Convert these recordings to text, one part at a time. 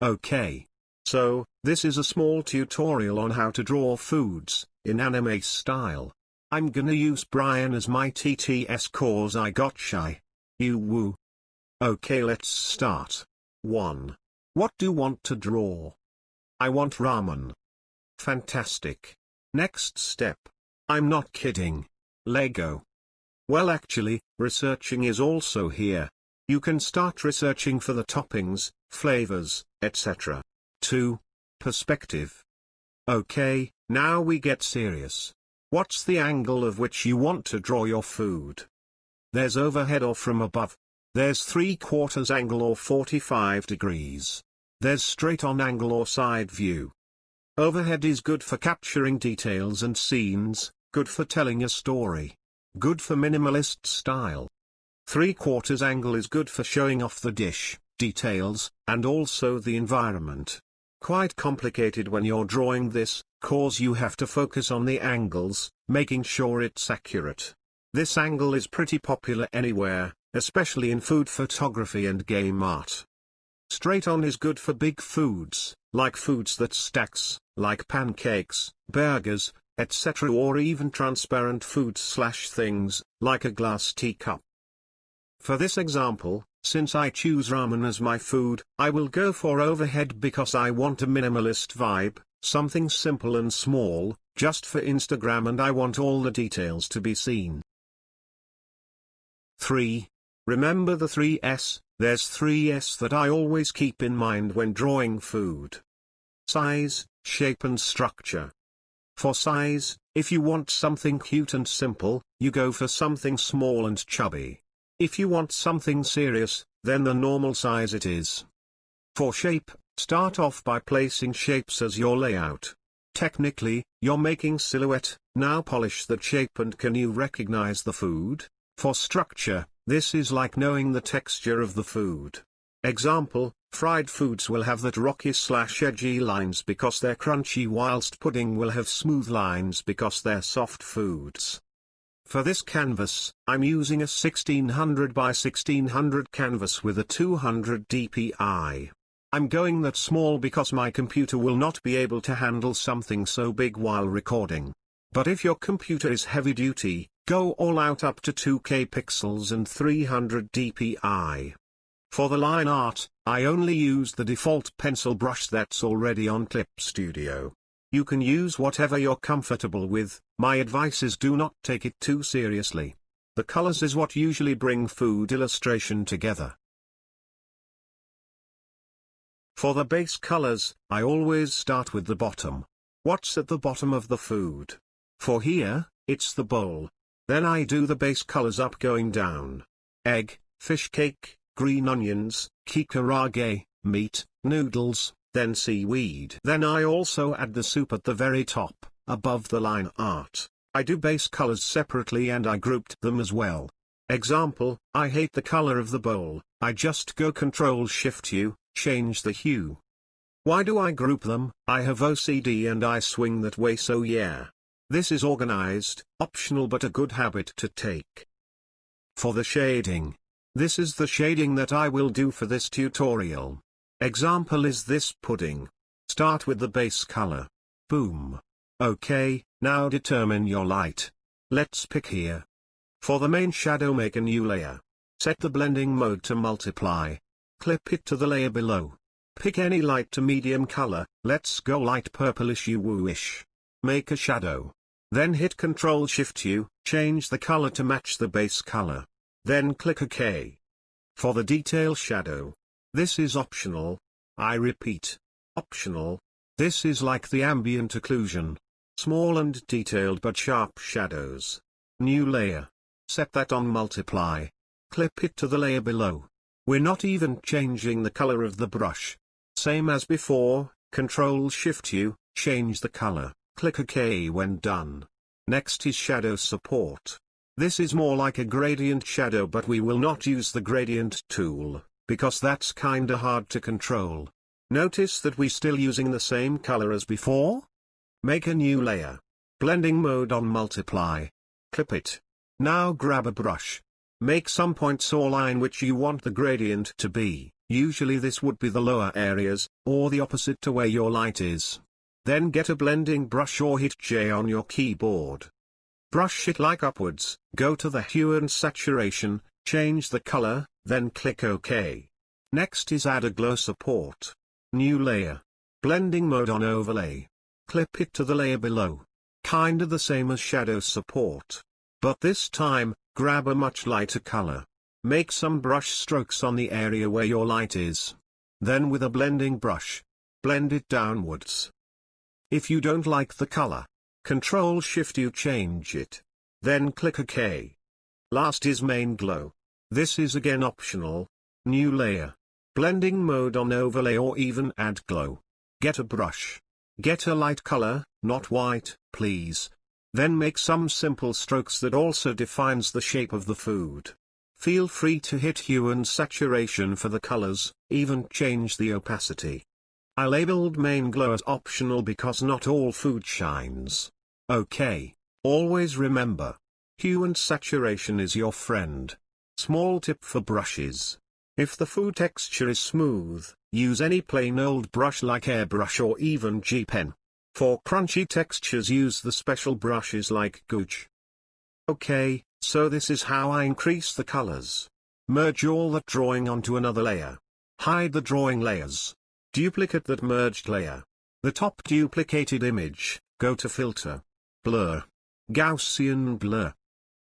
Okay. So, this is a small tutorial on how to draw foods, in anime style. I'm gonna use Brian as my TTS cause I got shy. You woo. Okay, let's start. 1. What do you want to draw? I want ramen. Fantastic. Next step. I'm not kidding. Lego. Well, actually, researching is also here. You can start researching for the toppings, flavors, etc. 2. Perspective. Okay, now we get serious. What's the angle of which you want to draw your food? There's overhead or from above. There's 3/4 angle or 45 degrees. There's straight on angle or side view. Overhead is good for capturing details and scenes, good for telling a story. Good for minimalist style. 3/4 angle is good for showing off the dish, details, and also the environment. Quite complicated when you're drawing this, cause you have to focus on the angles, making sure it's accurate. This angle is pretty popular anywhere, especially in food photography and game art. Straight on is good for big foods, like foods that stacks, like pancakes, burgers, etc., or even transparent foods/things, like a glass teacup. For this example, since I choose ramen as my food, I will go for overhead because I want a minimalist vibe, something simple and small, just for Instagram, and I want all the details to be seen. 3. Remember the 3S, there's 3S that I always keep in mind when drawing food. Size, shape and structure. For size, if you want something cute and simple, you go for something small and chubby. If you want something serious, then the normal size it is. For shape, start off by placing shapes as your layout. Technically, you're making silhouette, now polish that shape and can you recognize the food? For structure, this is like knowing the texture of the food. Example, fried foods will have that rocky/edgy lines because they're crunchy, whilst pudding will have smooth lines because they're soft foods. For this canvas, I'm using a 1600 by 1600 canvas with a 200 dpi. I'm going that small because my computer will not be able to handle something so big while recording. But if your computer is heavy duty, go all out up to 2K pixels and 300 dpi. For the line art, I only use the default pencil brush that's already on Clip Studio. You can use whatever you're comfortable with, my advice is do not take it too seriously. The colors is what usually bring food illustration together. For the base colors, I always start with the bottom. What's at the bottom of the food? For here, it's the bowl. Then I do the base colors up going down. Egg, fish cake, green onions, Kikurage, meat, noodles, then seaweed. Then I also add the soup at the very top, above the line art. I do base colors separately and I grouped them as well. Example, I hate the color of the bowl, I just go Ctrl-Shift-U, change the hue. Why do I group them? I have OCD and I swing that way, so yeah. This is organized, optional but a good habit to take. For the shading. This is the shading that I will do for this tutorial. Example is this pudding. Start with the base color. Boom. Okay, now determine your light. Let's pick here. For the main shadow, make a new layer. Set the blending mode to multiply. Clip it to the layer below. Pick any light to medium color, let's go light purplish woo-ish. Make a shadow. Then hit Ctrl-Shift-U, change the color to match the base color. Then click OK. For the detail shadow. This is optional. I repeat. Optional. This is like the ambient occlusion. Small and detailed but sharp shadows. New layer. Set that on multiply. Clip it to the layer below. We're not even changing the color of the brush. Same as before, Ctrl-Shift-U, change the color, click OK when done. Next is shadow support. This is more like a gradient shadow, but we will not use the gradient tool, because that's kinda hard to control. Notice that we're still using the same color as before? Make a new layer. Blending mode on multiply. Clip it. Now grab a brush. Make some points or line which you want the gradient to be. Usually this would be the lower areas, or the opposite to where your light is. Then get a blending brush or hit J on your keyboard. Brush it like upwards, go to the hue and saturation, change the color, then click OK. Next is add a glow support. New layer. Blending mode on overlay. Clip it to the layer below. Kinda the same as shadow support. But this time, grab a much lighter color. Make some brush strokes on the area where your light is. Then with a blending brush, blend it downwards. If you don't like the color, Ctrl-Shift you change it. Then click OK. Last is main glow. This is again optional. New layer. Blending mode on overlay or even add glow. Get a brush. Get a light color, not white, please. Then make some simple strokes that also defines the shape of the food. Feel free to hit hue and saturation for the colors, even change the opacity. I labeled main glow as optional because not all food shines. Okay. Always remember, hue and saturation is your friend. Small tip for brushes. If the food texture is smooth, use any plain old brush like airbrush or even G-pen. For crunchy textures use the special brushes like Gaussian. Okay, so this is how I increase the colors. Merge all that drawing onto another layer. Hide the drawing layers. Duplicate that merged layer. The top duplicated image, go to Filter. Blur. Gaussian blur.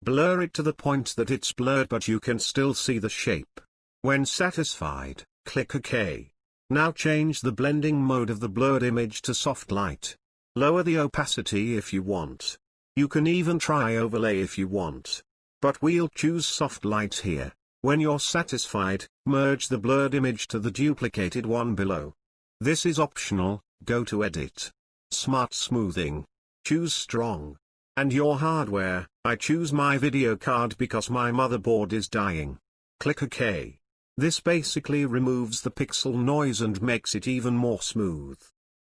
Blur it to the point that it's blurred but you can still see the shape. When satisfied, click OK. Now change the blending mode of the blurred image to soft light. Lower the opacity if you want. You can even try overlay if you want. But we'll choose soft light here. When you're satisfied, merge the blurred image to the duplicated one below. This is optional, go to Edit. Smart Smoothing. Choose Strong. And your hardware, I choose my video card because my motherboard is dying. Click OK. This basically removes the pixel noise and makes it even more smooth.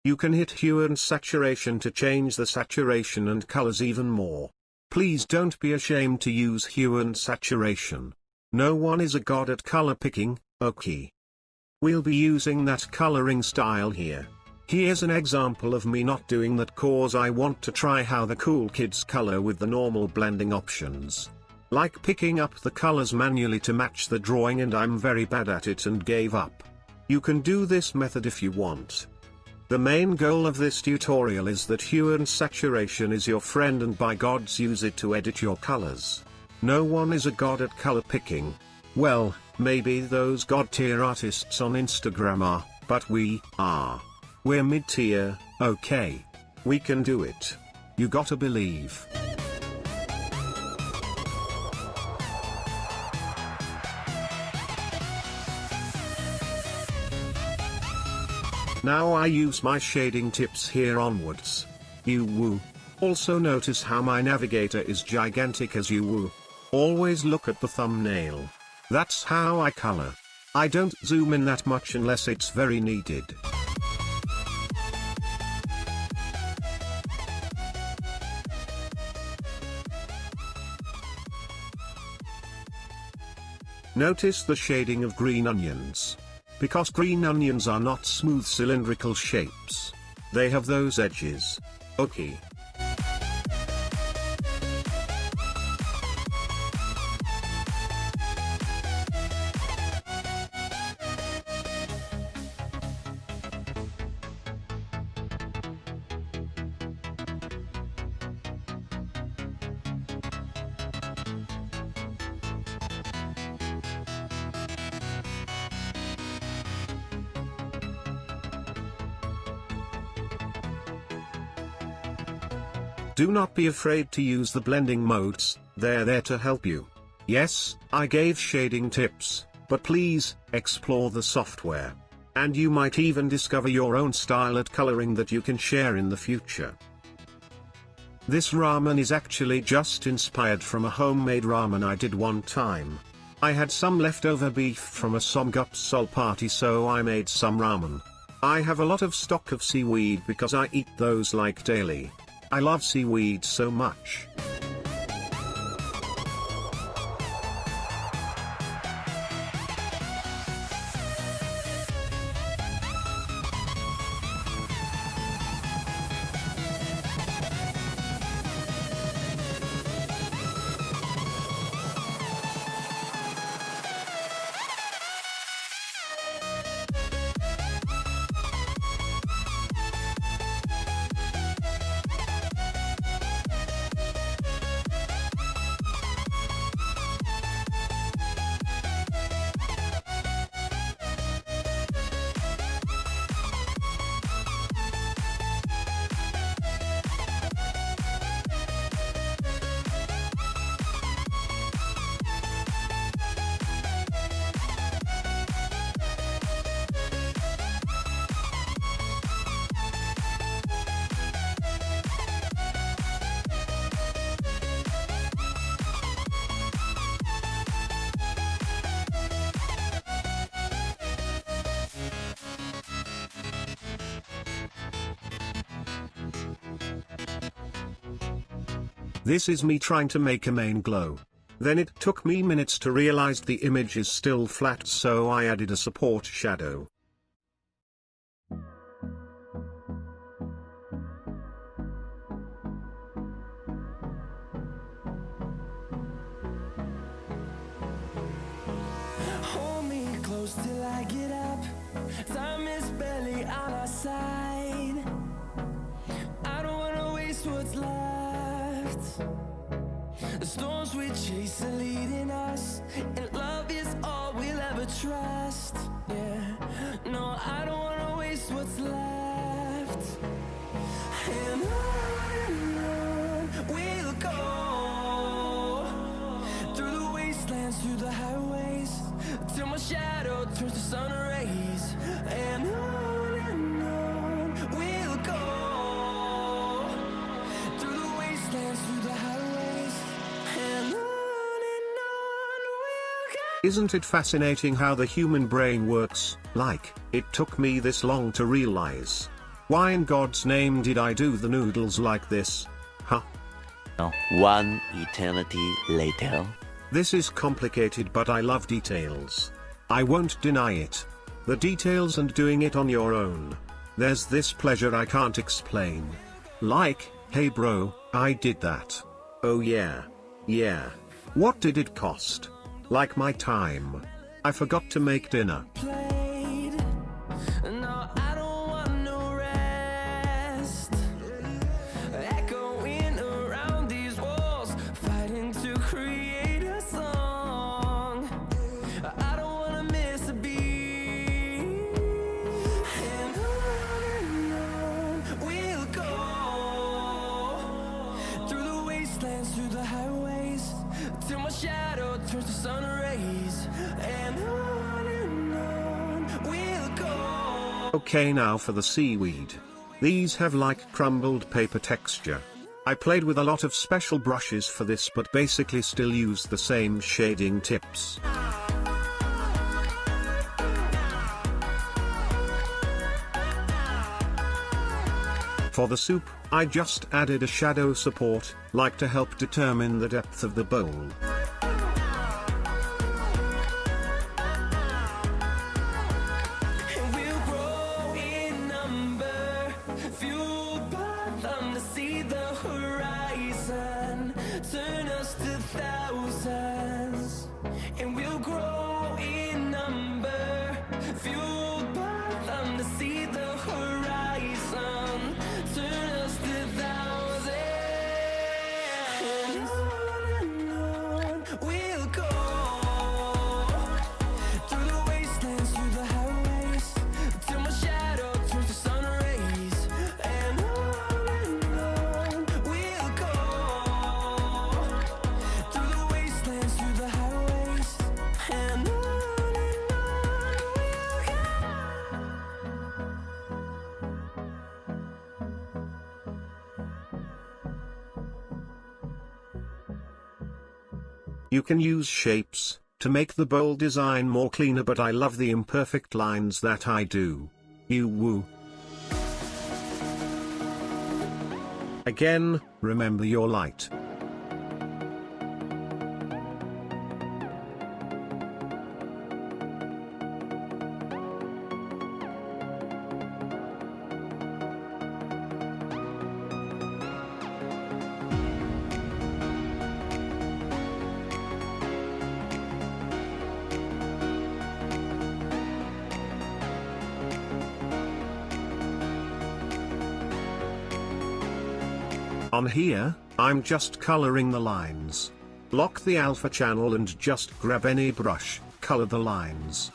You can hit hue and saturation to change the saturation and colors even more. Please don't be ashamed to use hue and saturation. No one is a god at color picking, okay? We'll be using that coloring style here. Here's an example of me not doing that cause I want to try how the cool kids color with the normal blending options. Like picking up the colors manually to match the drawing and I'm very bad at it and gave up. You can do this method if you want. The main goal of this tutorial is that hue and saturation is your friend and by gods use it to edit your colors. No one is a god at color picking. Well, maybe those god tier artists on Instagram are, but we are. We're mid-tier, okay. We can do it. You gotta believe. Now I use my shading tips here onwards. You woo. Also notice how my navigator is gigantic as you woo. Always look at the thumbnail. That's how I color. I don't zoom in that much unless it's very needed. Notice the shading of green onions. Because green onions are not smooth cylindrical shapes. They have those edges. Okay. Do not be afraid to use the blending modes, they're there to help you. Yes, I gave shading tips, but please, explore the software. And you might even discover your own style at coloring that you can share in the future. This ramen is actually just inspired from a homemade ramen I did one time. I had some leftover beef from a samgyeopsal party so I made some ramen. I have a lot of stock of seaweed because I eat those like daily. I love seaweed so much. This is me trying to make a main glow. Then it took me minutes to realize the image is still flat, so I added a support shadow. Hold me close till I get up. Time is barely on our side. I don't wanna waste what's left. The storms we chase are leading us, and love is all we'll ever trust. Yeah, no, I don't wanna waste what's left. And on we'll go, through the wastelands, through the highways, till my shadow turns to sun rays. And on we'll go, through the wastelands, through the highways, and on we'll go. Isn't it fascinating how the human brain works? Like, it took me this long to realize. Why in God's name did I do the noodles like this? Huh? One eternity later. This is complicated, but I love details. I won't deny it. The details and doing it on your own. There's this pleasure I can't explain. Like, hey bro, I did that. Oh yeah. Yeah. What did it cost? Like my time. I forgot to make dinner. Played. No, I don't want no rest. Echoing around these walls, fighting to create a song. I don't wanna miss a beat. And on we'll go, through the wastelands, through the highways, till my shadow turns to sun rays. And on we'll go. Okay, now for the seaweed. These have like crumbled paper texture. I played with a lot of special brushes for this, but basically still use the same shading tips. For the soup, I just added a shadow support, like to help determine the depth of the bowl. And we'll grow in number, fueled by them to see the horizon, turn us to thousands. And we'll grow in number, fueled by them to see the horizon, turn us to thousands. And on we'll go, through the wastelands, through the highways, till my shadow turns to sun rays. And on we'll go, through the wastelands, through the highways, and on we'll go. You can use shapes to make the bowl design more cleaner, but I love the imperfect lines that I do. You woo. Again, remember your light. On here, I'm just coloring the lines. Lock the alpha channel and just grab any brush, color the lines.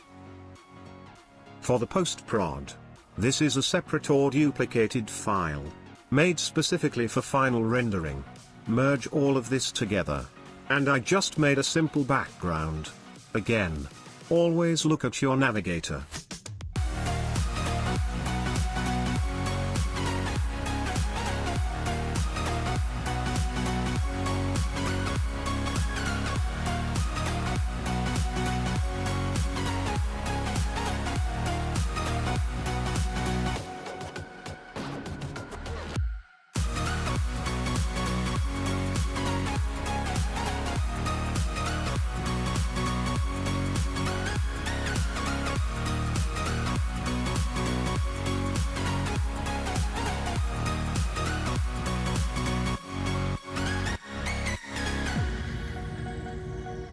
For the post-prod, this is a separate or duplicated file, made specifically for final rendering. Merge all of this together. And I just made a simple background. Again, always look at your navigator.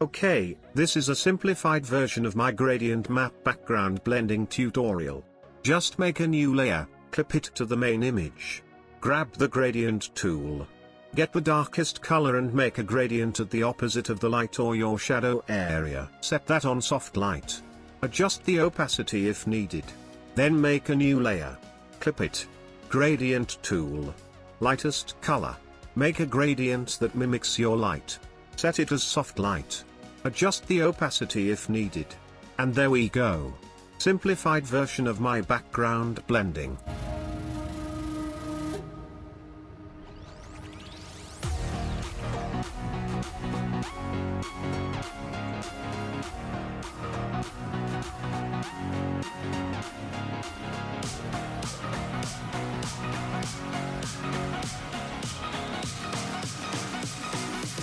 Okay, this is a simplified version of my gradient map background blending tutorial. Just make a new layer, clip it to the main image. Grab the gradient tool. Get the darkest color and make a gradient at the opposite of the light or your shadow area. Set that on soft light. Adjust the opacity if needed. Then make a new layer. Clip it. Gradient tool. Lightest color. Make a gradient that mimics your light. Set it as soft light. Adjust the opacity if needed. And there we go. Simplified version of my background blending.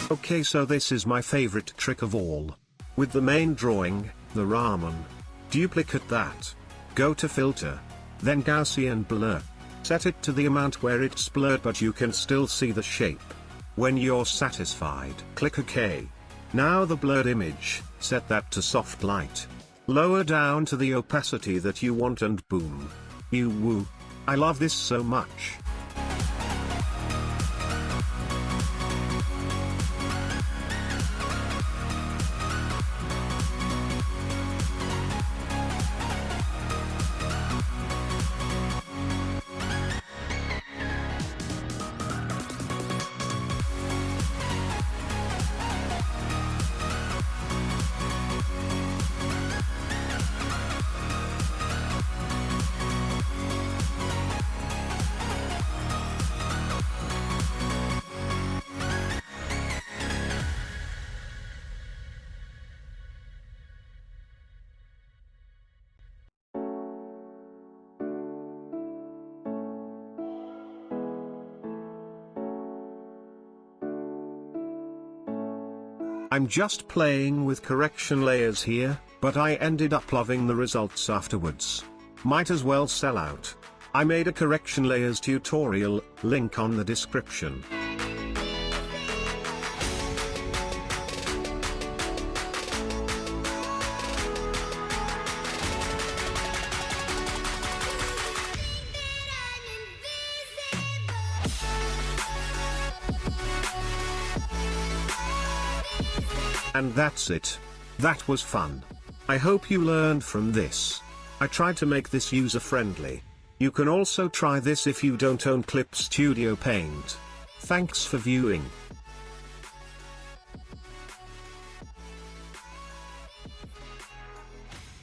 Okay, so this is my favorite trick of all. With the main drawing, the ramen. Duplicate that. Go to filter. Then Gaussian blur. Set it to the amount where it's blurred but you can still see the shape. When you're satisfied, click OK. Now the blurred image, set that to soft light. Lower down to the opacity that you want and boom. You woo. I love this so much. I'm just playing with correction layers here, but I ended up loving the results afterwards. Might as well sell out. I made a correction layers tutorial, link on the description. And that's it. That was fun. I hope you learned from this. I tried to make this user-friendly. You can also try this if you don't own Clip Studio Paint. Thanks for viewing.